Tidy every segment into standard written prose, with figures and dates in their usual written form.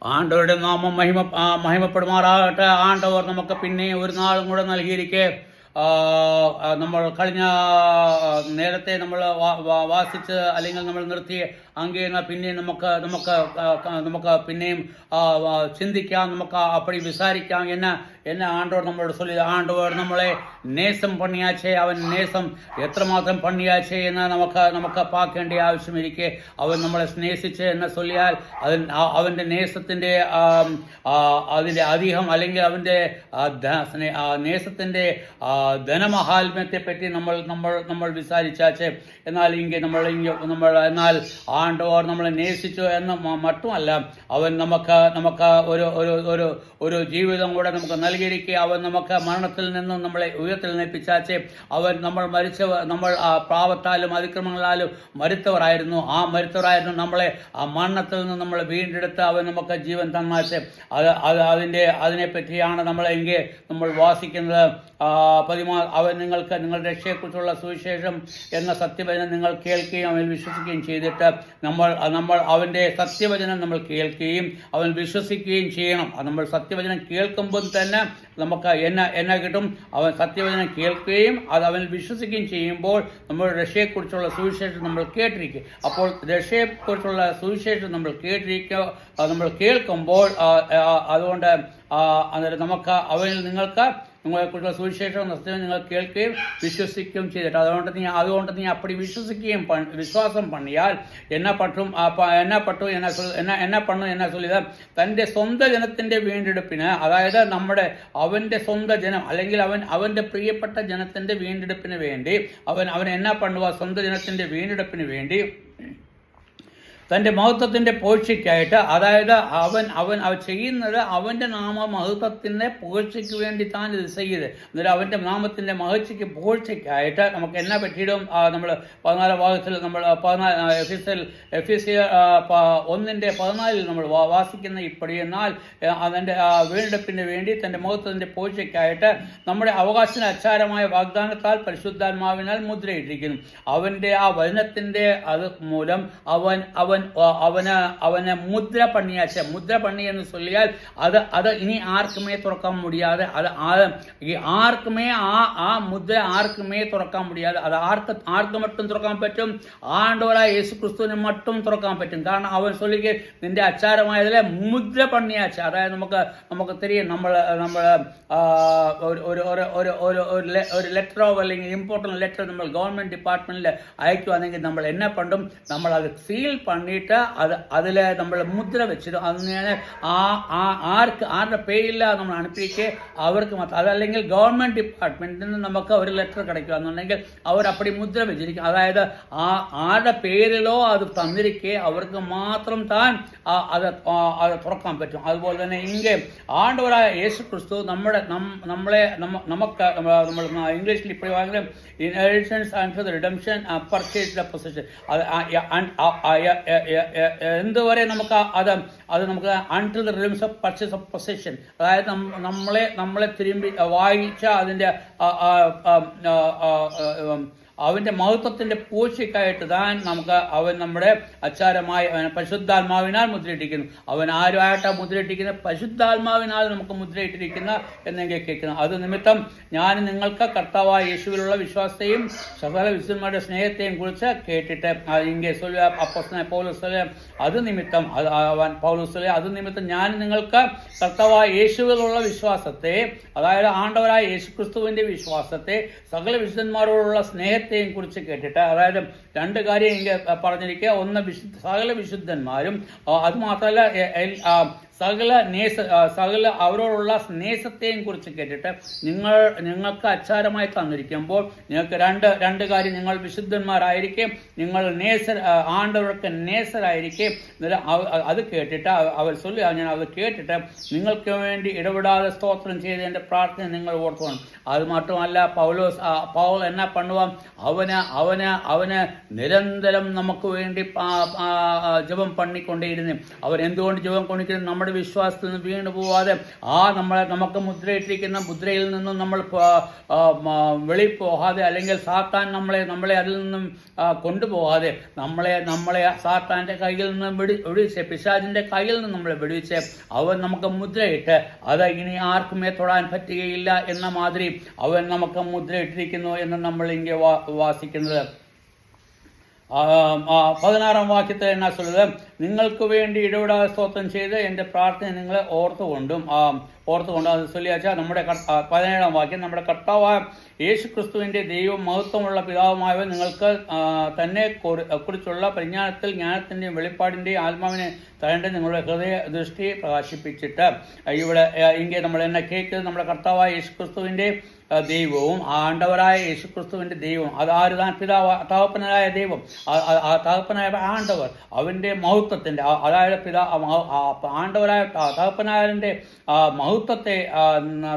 ആണ്ടവരുടെ നാമം മഹിമപ്പെടുമാറാകട്ടെ. ആണ്ടവർ നമുക്ക് പിന്നെ ഒരു നാളും കൂടെ നൽകിയിരിക്കെ നമ്മൾ കഴിഞ്ഞ നേരത്തെ നമ്മൾ വാസിച്ച് അല്ലെങ്കിൽ നമ്മൾ നിർത്തി അങ്കേന പിന്നെ നമുക്ക് പിന്നെയും ചിന്തിക്കാം, നമുക്ക് അപ്പടി വിസാരിക്കാം എന്നെ ആണ്ടവർ നമ്മളോട് சொல்லி. ആണ്ടവർ നമ്മളെ നേസം പണിയാച്ചേ, അവൻ നേസം എത്രമാത്രം പണിയാച്ചേ എന്ന് നമുക്ക് പാക്കേണ്ട ആവശ്യമിരിക്കെ അവൻ നമ്മളെ സ്നേഹിച്ച് എന്ന് ചൊല്ലിയാൽ അവൻ്റെ നേസത്തിൻ്റെ അതിൻ്റെ അധികം അല്ലെങ്കിൽ അവൻ്റെ നേസത്തിൻ്റെ ധനമഹാത്മ്യത്തെ പറ്റി നമ്മൾ വിസാരിച്ചാച്ചേ. എന്നാൽ എന്നാൽ ആണ്ടവർ നമ്മളെ നേസിച്ചു എന്ന് മറ്റുമല്ല, അവൻ നമുക്ക് ഒരു ജീവിതം കൂടെ നമുക്ക് നൽകിയിരിക്കുക. അവൻ നമുക്ക് മരണത്തിൽ നിന്നും നമ്മളെ ഉയർത്തിൽ നേപ്പിച്ചാച്ചേ. അവൻ നമ്മൾ പാപത്താലും അതിക്രമങ്ങളാലും മരിത്തവരായിരുന്നു. മരിത്തവരായിരുന്നു നമ്മളെ മരണത്തിൽ നിന്ന് നമ്മളെ വീണ്ടെടുത്ത് അവൻ നമുക്ക് ജീവൻ തന്നാച്ചേ. അതിനെപ്പറ്റിയാണ് നമ്മൾ വാസിക്കുന്നത്. അവൻ നിങ്ങളുടെ രക്ഷയെക്കുറിച്ചുള്ള സുവിശേഷം എന്ന സത്യവചനം നിങ്ങൾ കേൾക്കുകയും അവൻ വിശ്വസിക്കുകയും ചെയ്തിട്ട് നമ്മൾ അവൻ്റെ സത്യവചനം നമ്മൾ കേൾക്കുകയും അവൻ വിശ്വസിക്കുകയും ചെയ്യണം. നമ്മൾ സത്യവചനം കേൾക്കുമ്പോൾ തന്നെ നമുക്ക് എന്നെ കിട്ടും. അവൻ സത്യവചനം കേൾക്കുകയും അത് അവൻ വിശ്വസിക്കുകയും ചെയ്യുമ്പോൾ നമ്മുടെ രക്ഷയെക്കുറിച്ചുള്ള സുവിശേഷം നമ്മൾ കേട്ടിരിക്കും. അപ്പോൾ രക്ഷയെക്കുറിച്ചുള്ള സുവിശേഷം നമ്മൾ കേൾക്കുമ്പോൾ അതുകൊണ്ട് അന്നേരം നമുക്ക് അവനിൽ നിങ്ങളെക്കുറിച്ചുള്ള സുവിശേഷം സത്യം നിങ്ങൾ കേൾക്കുകയും വിശ്വസിക്കുകയും ചെയ്തിട്ട് അതുകൊണ്ട് നീ അപ്പടി വിശ്വസിക്കുകയും വിശ്വാസം പണിയാൽ എന്നെ ചൊല്ലിയത് തൻ്റെ സ്വന്തം ജനത്തിൻ്റെ വീണ്ടെടുപ്പിന്, അതായത് അവൻ്റെ സ്വന്തം ജനം അല്ലെങ്കിൽ അവൻ്റെ പ്രിയപ്പെട്ട ജനത്തിൻ്റെ വീണ്ടെടുപ്പിന് വേണ്ടി അവൻ എന്നാ പണ്ടുക സ്വന്തം ജനത്തിൻ്റെ വീണ്ടെടുപ്പിന് വേണ്ടി തൻ്റെ മഹത്വത്തിൻ്റെ പോഴ്ചയ്ക്കായിട്ട്, അതായത് അവൻ ചെയ്യുന്നത് അവൻ്റെ നാമമഹത്വത്തിൻ്റെ പോഴ്ചയ്ക്ക് വേണ്ടി താൻ ഇത് ചെയ്ത് എന്നിട്ട് അവൻ്റെ നാമത്തിൻ്റെ മഹത്വയ്ക്ക് പോഴ്ചയ്ക്കായിട്ട് നമുക്ക് എന്നാ പറ്റിയിടും. നമ്മൾ 14 ഭാഗത്തിൽ നമ്മൾ എഫീസിയർ 1:14 നമ്മൾ വാസിക്കുന്ന ഇപ്പടി. എന്നാൽ അതിൻ്റെ വീണ്ടെടുപ്പിന് വേണ്ടി തൻ്റെ മഹത്വത്തിൻ്റെ പോഴ്ചയ്ക്കായിട്ട് നമ്മുടെ അവകാശത്തിന് അച്ചാരമായ വാഗ്ദാനത്താൽ പരിശുദ്ധാത്മാവിനാൽ മുദ്രയിട്ടിരിക്കുന്നു. അവൻ്റെ ആ വചനത്തിൻ്റെ അത് മൂലം അവന് മുദ്ര പണി എന്ന് ചൊല്ലിയാൽ അത് ഇനി ആർക്കുമേ തുറക്കാൻ മുടിയാതെ, മുദ്ര ആർക്കുമേ തുറക്കാൻ മുടിയാതെ, അത് ആർക്ക് മറ്റും തുറക്കാൻ പറ്റും? ആണ്ടവരായ യേശു ക്രിസ്തുവിന് മറ്റും തുറക്കാൻ പറ്റും. കാരണം അവൻ ചൊല്ലിക്ക് നിന്റെ അച്ചാരമായതിലെ മുദ്ര പണിയാച്ച, അതായത് നമുക്ക് തിരികെ നമ്മൾ ഒരു ലെറ്ററോ അല്ലെങ്കിൽ ഇമ്പോർട്ടൻ്റ് ലെറ്റർ നമ്മൾ ഗവൺമെൻറ് ഡിപ്പാർട്ട്മെൻറ്റിൽ അയക്കുവാണെങ്കിൽ നമ്മൾ എന്നെ പണ്ടും നമ്മൾ അത് സീൽ പണിയിട്ട് അതിൽ നമ്മൾ മുദ്ര വെച്ചിട്ട് അങ്ങനെ ആരുടെ പേരില്ല നമ്മൾ അനുപ്പിച്ച് അവർക്ക് മാത്രം. അതല്ലെങ്കിൽ ഗവൺമെൻറ് ഡിപ്പാർട്ട്മെൻറ്റിൽ നിന്ന് നമുക്ക് ഒരു ലെറ്റർ കിടക്കുക എന്നുണ്ടെങ്കിൽ അവർ അപ്പടി മുദ്ര വെച്ചിരിക്കും. അതായത് ആരുടെ പേരിലോ അത് തന്നിരിക്കെ അവർക്ക് മാത്രം താൻ അത് തുറക്കാൻ പറ്റും. അതുപോലെ തന്നെ ഇங்கே ആണ്ടവരായ യേശു ക്രിസ്തു നമുക്ക് ഇംഗ്ലീഷിൽ ഇപ്പോൾ വാങ്ങലും inheritance and redemption purchased possession, എന്തുവരെ നമുക്ക് അത് നമുക്ക് until the redemption of purchase of possession, അതായത് നമ്മളെ തിരുമ്പി വായിച്ച അതിൻ്റെ അവൻ്റെ മഹത്വത്തിൻ്റെ പോഴ്ചയ്ക്കായിട്ട് താൻ അവൻ നമ്മുടെ അച്ചാരമായി പരിശുദ്ധാത്മാവിനാൽ മുദ്രയിട്ടിരിക്കുന്നു. അവൻ ആരുമായിട്ടാണ് മുദ്രയിട്ടിരിക്കുന്നത്? പരിശുദ്ധാത്മാവിനാൽ നമുക്ക് മുദ്രയിട്ടിരിക്കുന്ന എന്നെങ്കിൽ കേൾക്കുന്നു. അത് നിമിത്തം ഞാൻ നിങ്ങൾക്ക് കർത്താവായ യേശുവിലുള്ള വിശ്വാസത്തെയും സകല വിശുദ്ധന്മാരുടെ സ്നേഹത്തെയും കുറിച്ച് കേട്ടിട്ട് അത് നിമിത്തം ഞാൻ നിങ്ങൾക്ക് കർത്താവായ യേശുവിലുള്ള വിശ്വാസത്തെ, അതായത് ആണ്ടവരായ യേശു ക്രിസ്തുവിൻ്റെ വിശ്വാസത്തെ സകല വിശുദ്ധന്മാരോടുള്ള സ്നേഹത്തെയും കുറിച്ച് കേട്ടിട്ട്, അതായത് 2 കാര്യം ഇങ്ങനെ പറഞ്ഞിരിക്കുക. ഒന്ന് സകല വിശുദ്ധന്മാരും, അതുമാത്രമല്ല സകല അവരോടുള്ള സ്നേഹത്തെയും കുറിച്ച് കേട്ടിട്ട് നിങ്ങൾക്ക് അച്ചാരമായി തന്നിരിക്കുമ്പോൾ നിങ്ങൾക്ക് രണ്ട് കാര്യം, നിങ്ങൾ വിശുദ്ധന്മാരായിരിക്കും, നിങ്ങൾ ആണ്ടവർക്ക് നേസരായിരിക്കും. അത് കേട്ടിട്ട് അവർ ഞാൻ അത് കേട്ടിട്ട് നിങ്ങൾക്ക് വേണ്ടി ഇടപെടാതെ സ്തോത്രം ചെയ്ത് എൻ്റെ പ്രാർത്ഥന നിങ്ങൾ ഓർത്തോണം. അത് മാത്രമല്ല പൗൽ എന്നാ പണുവാം, അവന് നിരന്തരം നമുക്ക് വേണ്ടി ജപം പണിക്കൊണ്ടേയിരുന്നു. അവൻ എന്തുകൊണ്ട് ജപം കൊണ്ടിരിക്കുന്നത്? നമ്മുടെ നമ്മുടെ വിശ്വാസത്തിൽ നിന്ന് വീണു പോവാതെ നമുക്ക് മുദ്രയിട്ടിരിക്കുന്ന മുദ്രയിൽ നിന്നും നമ്മൾ വെളിപ്പോകാതെ, അല്ലെങ്കിൽ സാത്താൻ നമ്മളെ അതിൽ നിന്നും കൊണ്ടുപോകാതെ നമ്മളെ സാത്താൻ്റെ കയ്യിൽ നിന്ന് വിടുവിച്ച്, പിശാചിൻ്റെ കയ്യിൽ നിന്ന് നമ്മളെ വിടുവിച്ച് അവൻ നമുക്ക് മുദ്രയിട്ട് അത് ഇനി ആർക്കുമേ തൊടാൻ പറ്റുകയില്ല എന്ന മാതിരി അവൻ നമുക്ക് മുദ്രയിട്ടിരിക്കുന്നു എന്ന് നമ്മൾ ഇങ്ങനെ വാസിക്കുന്നത്. 16 വാക്യത്തിൽ എന്നാ சொல்லுது, നിങ്ങൾക്ക് വേണ്ടി ഇടപെടാതെ സ്തോത്രം ചെയ്ത് എൻ്റെ പ്രാർത്ഥന നിങ്ങളെ ഓർത്തുകൊണ്ടും അത് ചൊല്ലിയാച്ചാൽ നമ്മുടെ 17 വാക്യം, നമ്മുടെ കർത്താവായ യേശു ക്രിസ്തുവിൻ്റെ ദൈവം മഹത്വമുള്ള പിതാവുമായവൻ നിങ്ങൾക്ക് തന്നെ കുറിച്ചുള്ള പരിജ്ഞാനത്തിൽ ജ്ഞാനത്തിൻ്റെയും വെളിപ്പാടിൻ്റെയും ആത്മാവിനെ തരേണ്ട നിങ്ങളുടെ ഹൃദയ ദൃഷ്ടി പ്രകാശിപ്പിച്ചിട്ട്, ഇവിടെ ഇങ്ങനെ നമ്മൾ എന്നെ കേൾക്കുന്നത് നമ്മുടെ കർത്താവായ യേശു ക്രിസ്തുവിൻ്റെ ദൈവവും ആണ്ടവരായ യേശു ക്രിസ്തുവിൻ്റെ ദൈവവും, അതാര് താൻ തകപ്പനായ ദൈവം, തകപ്പനായ ആണ്ടവർ, അവൻ്റെ മഹത്വത്തിൻ്റെ, അതായത് ആണ്ടവരായ തകപ്പനായതിൻ്റെ മഹത്വത്തെ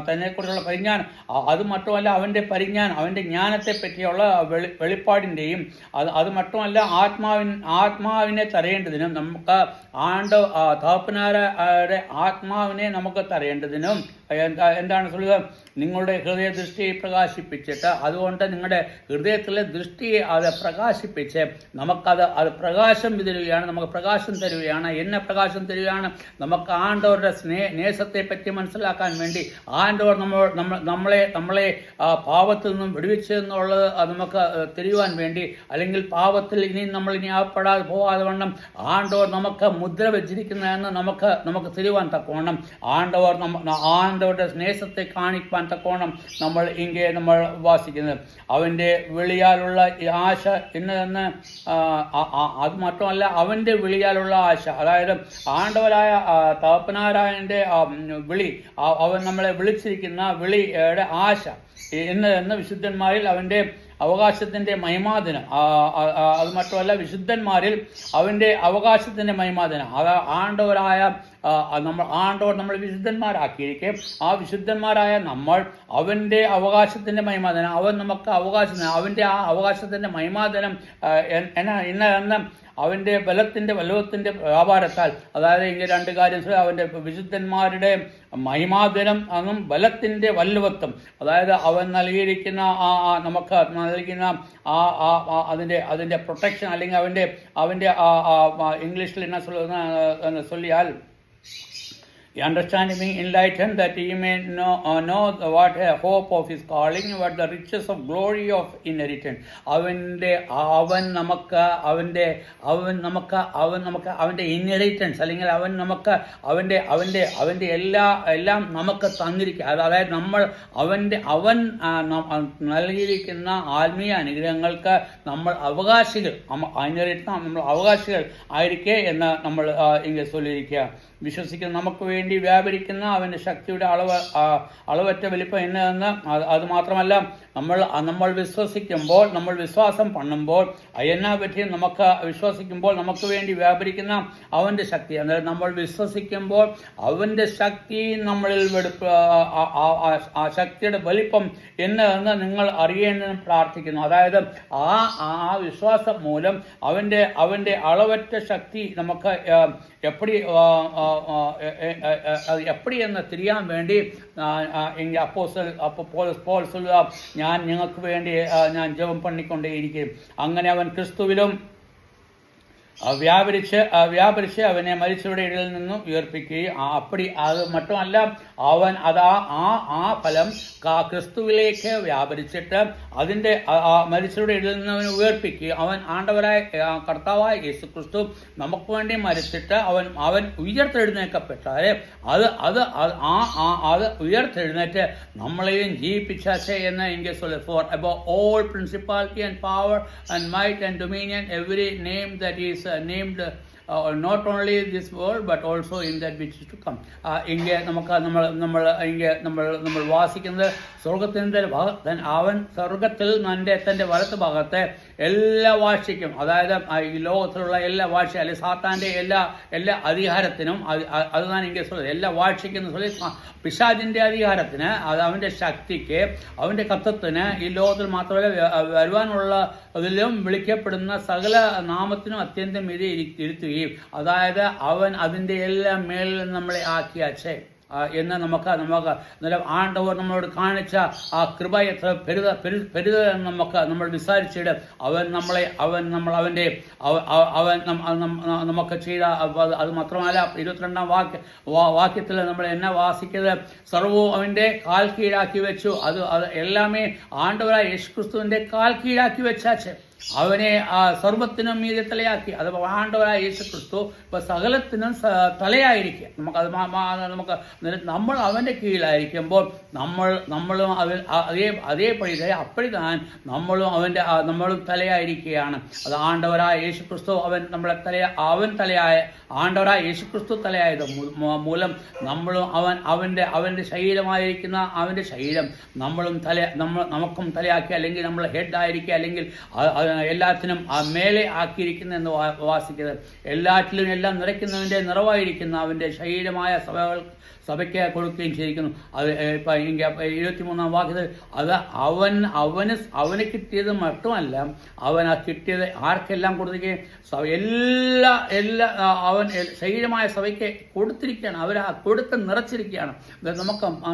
തന്നെക്കുറിച്ചുള്ള പരിജ്ഞാനം, അത് മാത്രമല്ല അവൻ്റെ പരിജ്ഞാനം, അവൻ്റെ ജ്ഞാനത്തെ പറ്റിയുള്ള വെളിപ്പാടിൻ്റെയും, അത് മാത്രമല്ല ആത്മാവിനെ തരേണ്ടതിനും, നമുക്ക് തകപ്പനാരുടെ ആത്മാവിനെ നമുക്ക് തരേണ്ടതിനും എന്താണ് சொல்லுക, നിങ്ങളുടെ ഹൃദയ ദൃഷ്ടിയെ പ്രകാശിപ്പിച്ചിട്ട്, അതുകൊണ്ട് നിങ്ങളുടെ ഹൃദയത്തിലെ ദൃഷ്ടിയെ അത് പ്രകാശിപ്പിച്ച് അത് പ്രകാശം തരുകയാണ്, നമുക്ക് പ്രകാശം തരുകയാണ്. എന്നെ പ്രകാശം തരുകയാണ്? നമുക്ക് ആണ്ടവരുടെ നേസത്തെ പറ്റി മനസ്സിലാക്കാൻ വേണ്ടി, ആണ്ടവർ നമ്മളെ പാപത്തിൽ നിന്നും വിടുവിച്ചെന്നുള്ളത് നമുക്ക് തരുവാൻ വേണ്ടി, അല്ലെങ്കിൽ പാപത്തിൽ നമ്മൾ ഇനി ആപ്പെടാതെ പോകാതെ വണ്ണം ആണ്ടവർ നമുക്ക് മുദ്ര വെച്ചിരിക്കുന്നതെന്ന് നമുക്ക് തരുവാൻ തക്കവണ്ണം, ആണ്ടവരുടെ സ്നേഹത്തെ കാണിക്കാൻ തക്കോണം നമ്മൾ വാസിക്കുന്നത്. അവൻ്റെ വിളിയാലുള്ള ആശ എന്നതെന്ന്, അത് മാത്രമല്ല അവൻ്റെ വിളിയാലുള്ള ആശ, അതായത് ആണ്ടവരായ തകപ്പനാരായൻ്റെ വിളി, അവൻ നമ്മളെ വിളിച്ചിരിക്കുന്ന വിളിയുടെ ആശ എന്നതെന്ന് വിശുദ്ധന്മാരിൽ അവൻ്റെ അവകാശത്തിൻ്റെ മഹിമാദിനം, അത് മാത്രമല്ല വിശുദ്ധന്മാരിൽ അവൻ്റെ അവകാശത്തിൻ്റെ മഹിമാദിനം, അത് ആണ്ടവർ നമ്മൾ വിശുദ്ധന്മാരാക്കിയിരിക്കെ ആ വിശുദ്ധന്മാരായ നമ്മൾ അവൻ്റെ അവകാശത്തിൻ്റെ മഹിമാദിനം, അവൻ നമുക്ക് അവകാശം, അവൻ്റെ ആ അവകാശത്തിൻ്റെ മഹിമാദിനം എന്ന അവൻ്റെ വല്ലഭത്തിൻ്റെ വ്യാപാരത്താൽ, അതായത് ഇങ്ങനെ 2 കാര്യം, അവൻ്റെ വിശുദ്ധന്മാരുടെ മഹിമാദിനം എന്നും ബലത്തിൻ്റെ വല്ലഭത്വം, അതായത് അവൻ നൽകിയിരിക്കുന്ന നമുക്ക് നൽകുന്ന അതിൻ്റെ പ്രൊട്ടക്ഷൻ, അല്ലെങ്കിൽ അവൻ്റെ ഇംഗ്ലീഷിൽ എന്നാ ചൊല്ലിയാൽ, You understand me, enlightened, that ye may know what a hope of his calling, what the riches of glory of inheritance. അവൻ നമുക്ക് അവൻ്റെ ഇൻഹെറിറ്റൻസ്, അല്ലെങ്കിൽ അവൻ്റെ എല്ലാം നമുക്ക് തന്നിരിക്കുക, അതായത് അവൻ നൽകിയിരിക്കുന്ന ആത്മീയ അനുഗ്രഹങ്ങൾക്ക് നമ്മൾ അവകാശികൾ, നമ്മൾ അവകാശികൾ ആയിരിക്കെ എന്ന് നമ്മൾ ഇങ്ങനെ ചൊല്ലിയിരിക്കുക. വിശ്വസിക്കുന്ന നമുക്ക് വേണ്ടി വ്യാപരിക്കുന്ന അവൻ്റെ ശക്തിയുടെ അളവറ്റ വലിപ്പം എന്നതെന്ന്, അത് മാത്രമല്ല നമ്മൾ വിശ്വസിക്കുമ്പോൾ, നമ്മൾ വിശ്വാസം പണ്ണുമ്പോൾ എന്നാ പറ്റി നമുക്ക് വിശ്വസിക്കുമ്പോൾ നമുക്ക് വേണ്ടി വ്യാപരിക്കുന്ന അവൻ്റെ ശക്തി, അതായത് നമ്മൾ വിശ്വസിക്കുമ്പോൾ അവൻ്റെ ശക്തി നമ്മളിൽ ആ ശക്തിയുടെ വലിപ്പം എന്നതെന്ന് നിങ്ങൾ അറിയേണ്ടതെന്ന് പ്രാർത്ഥിക്കുന്നു. അതായത് ആ വിശ്വാസം മൂലം അവൻ്റെ അളവറ്റ ശക്തി നമുക്ക് எப்படி എന്ന് തിരിയാൻ വേണ്ടി പോൾ சொல்லுவா, ഞാൻ നിങ്ങൾക്ക് വേണ്ടി ഞാൻ ജപം പണിക്കൊണ്ടേയിരിക്കും. അങ്ങനെ അവൻ ക്രിസ്തുവിലും വ്യാപരിച്ച് അവനെ മരിച്ചവരുടെ ഇടയിൽ നിന്നും ഉയർപ്പിക്കുകയും അത് മറ്റുമല്ല, അവൻ ആ ഫലം ക്രിസ്തുവിലേക്ക് വ്യാപരിച്ചിട്ട് അതിൻ്റെ മരിച്ചവരുടെ ഇടയിൽ നിന്ന് അവനെ ഉയർപ്പിക്കുകയും, അവൻ ആണ്ടവരായ കർത്താവായ യേശു ക്രിസ്തു നമുക്ക് വേണ്ടി മരിച്ചിട്ട് അവൻ ഉയർത്തെഴുന്നേൽക്കപ്പെട്ടാൽ അത് ഉയർത്തെഴുന്നേറ്റ് നമ്മളെയും ജീവിപ്പിച്ചാച്ചേ എന്ന് എനിക്ക് சொல்ல. For above all principality and power and might and dominion, every name that is named not only this world but also in that which is to come. ഇങ്ങനെ നമ്മൾ വാസിക്കുന്നത് സ്വർഗത്തിൻ്റെ ഭാഗത്ത്, അവൻ സ്വർഗത്തിൽ തൻ്റെ വലത്ത് ഭാഗത്തെ എല്ലാ വാഴ്ചയ്ക്കും, അതായത് ഈ ലോകത്തിലുള്ള എല്ലാ വാഴ്ച, അല്ലെങ്കിൽ സാത്താൻ്റെ എല്ലാ അധികാരത്തിനും, അതുതാണ് എനിക്ക് சொல்றது, എല്ലാ വാഴ്ചയ്ക്കും சொல்லி പിശാചിൻ്റെ അധികാരത്തിന്, അത് അവൻ്റെ ശക്തിക്ക്, അവൻ്റെ കർത്തൃത്വത്തിന്, ഈ ലോകത്തിൽ മാത്രമല്ല വരുവാനുള്ള അതിലും വിളിക്കപ്പെടുന്ന സകല നാമത്തിനും അത്യന്തം മീതെ ഇരുത്തുകയും, അതായത് അവൻ അതിൻ്റെ എല്ലാം മേളിൽ നമ്മളെ ആക്കിയാച്ചേ എന്ന് നമുക്ക് ആണ്ടവർ നമ്മളോട് കാണിച്ച ആ കൃപ എത്ര പെരുത നമ്മൾ വിസാരിച്ചിട്ട് അവൻ നമുക്ക് ചെയ്ത അത് മാത്രമല്ല 22-ാം വാക്യത്തിൽ നമ്മൾ എന്നെ വാസിക്കുന്നത് സർവവും അവൻ്റെ കാൽ കീഴാക്കി വെച്ചു. അത് എല്ലാമേ ആണ്ടവരായ യേശുക്രിസ്തുവിൻ്റെ കാൽ കീഴാക്കി വെച്ചാച്ച് അവനെ സർവത്തിനും മീതെ തലയാക്കി. അത് ആണ്ടവരായ യേശുക്രിസ്തു ഇപ്പൊ സകലത്തിനും തലയായിരിക്കുക. നമ്മൾ അവന്റെ കീഴിലായിരിക്കുമ്പോൾ നമ്മളും അതേപടി അപ്പോഴാൻ നമ്മളും തലയായിരിക്കുകയാണ്. അത് ആണ്ടവരായ യേശുക്രിസ്തു അവൻ തലയായ ആണ്ടവരായ യേശുക്രിസ്തു തലയായത് മൂലം നമ്മളും അവന്റെ ശരീരമായിരിക്കുന്ന അവന്റെ ശരീരം നമുക്കും തലയാക്കി, അല്ലെങ്കിൽ നമ്മൾ ഹെഡ് ആയിരിക്കുക, അല്ലെങ്കിൽ എല്ലാത്തിനും മേലെ ആക്കിയിരിക്കുന്ന എന്ന് വാസിക്കുന്നത്. എല്ലാറ്റിലും എല്ലാം നിറയ്ക്കുന്നതിൻ്റെ നിറവായിരിക്കുന്ന അവൻ്റെ ശരീരമായ സഭയ്ക്ക് കൊടുക്കുകയും ചെയ്തിരിക്കുന്നു. അത് 23-ാം വാക്യത്തിൽ അത് അവന് കിട്ടിയത് മാത്രമല്ല, അവൻ ആ കിട്ടിയത് ആർക്കെല്ലാം കൊടുത്തിരിക്കുകയും എല്ലാ അവൻ ശരീരമായ സഭയ്ക്ക് കൊടുത്തിരിക്കുകയാണ്. അവർ ആ കൊടുത്ത് നിറച്ചിരിക്കുകയാണ്.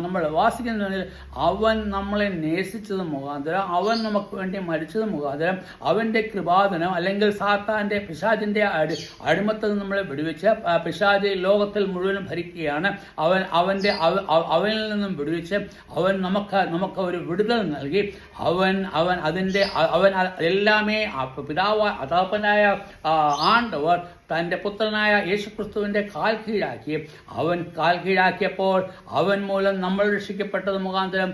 നമ്മൾ വാസിക്കുന്നതിൽ അവൻ നമ്മളെ നേസിച്ചത് മുഖാന്തരം, അവൻ നമുക്ക് വേണ്ടി മരിച്ചത് മുഖാന്തരം, അവൻ്റെ കൃപാദനം അല്ലെങ്കിൽ സാത്താൻ്റെ പിശാചിൻ്റെ അടിമത്തം നമ്മളെ വിടുവിച്ച് പിശാച് ലോകത്തിൽ മുഴുവനും ഭരിക്കുകയാണ്. അവനിൽ നിന്നും വിടുവിച്ച് അവൻ നമുക്ക് ഒരു വിടുതൽ നൽകി. അവൻ എല്ലാമേ പിതാവായ ആണ്ടവർ തൻ്റെ പുത്രനായ യേശുക്രിസ്തുവിൻ്റെ കാൽ കീഴാക്കി. അവൻ കാൽ കീഴാക്കിയപ്പോൾ അവൻ മൂലം നമ്മൾ രക്ഷിക്കപ്പെട്ടത് മുഖാന്തരം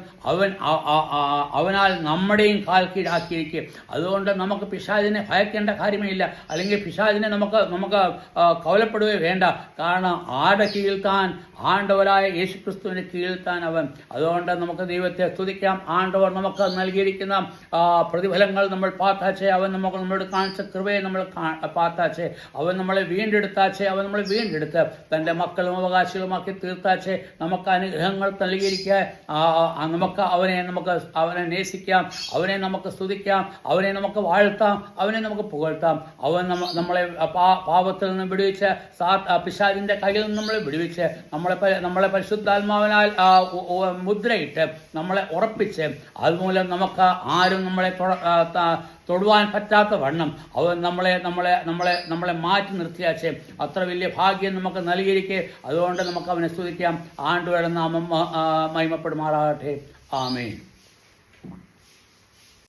അവനാൽ നമ്മുടെയും കാൽ കീഴാക്കിയിരിക്കും. അതുകൊണ്ട് നമുക്ക് പിശാചിനെ ഭയക്കേണ്ട കാര്യമേ ഇല്ല, അല്ലെങ്കിൽ പിശാചിനെ നമുക്ക് കവലപ്പെടുകയോ വേണ്ട. കാരണം ആരുടെ കീഴിൽ താൻ? ആണ്ടവരായ യേശുക്രിസ്തുവിന് കീഴിൽ താൻ അവൻ. അതുകൊണ്ട് നമുക്ക് ദൈവത്തെ സ്തുതിക്കാം. ആണ്ടവർ നമുക്ക് നൽകിയിരിക്കുന്ന പ്രതിഫലങ്ങൾ നമ്മൾ പാത്താച്ചേ, അവൻ നമ്മളോട് കാണിച്ച കൃപയെ നമ്മൾ പാത്താച്ചേ, അവൻ നമ്മളെ വീണ്ടെടുത്താച്ചേ, അവൻ നമ്മളെ വീണ്ടെടുത്ത് തൻ്റെ മക്കളും അവകാശികളുമാക്കി തീർത്താച്ചേ, നമുക്ക് അനുഗ്രഹങ്ങൾ നൽകിയിരിക്കുക. നമുക്ക് അവനെ നേസിക്കാം, അവനെ നമുക്ക് സ്തുതിക്കാം, അവനെ നമുക്ക് വാഴ്ത്താം, അവനെ നമുക്ക് പുകഴ്ത്താം. അവൻ നമ്മളെ പാപത്തിൽ നിന്ന് വിടുവിച്ച് പിശാചിന്റെ കയ്യിൽ നിന്ന് നമ്മളെ വിടുവിച്ച് നമ്മളെ പരിശുദ്ധാത്മാവിനാൽ മുദ്രയിട്ട് നമ്മളെ ഉറപ്പിച്ച്, അതുമൂലം നമുക്ക് ആരും നമ്മളെ തൊടുവാൻ പറ്റാത്ത വണ്ണം അവൻ നമ്മളെ മാറ്റി നിർത്തിയാച്ചേ. അത്ര വലിയ ഭാഗ്യം നമുക്ക് നൽകിയിരിക്കെ. അതുകൊണ്ട് നമുക്ക് അവനെ സ്തുതിക്കാം. ആണ്ടുവരുടെ നാമം മഹിമപ്പെടുമാറാകട്ടെ. ആമേൻ.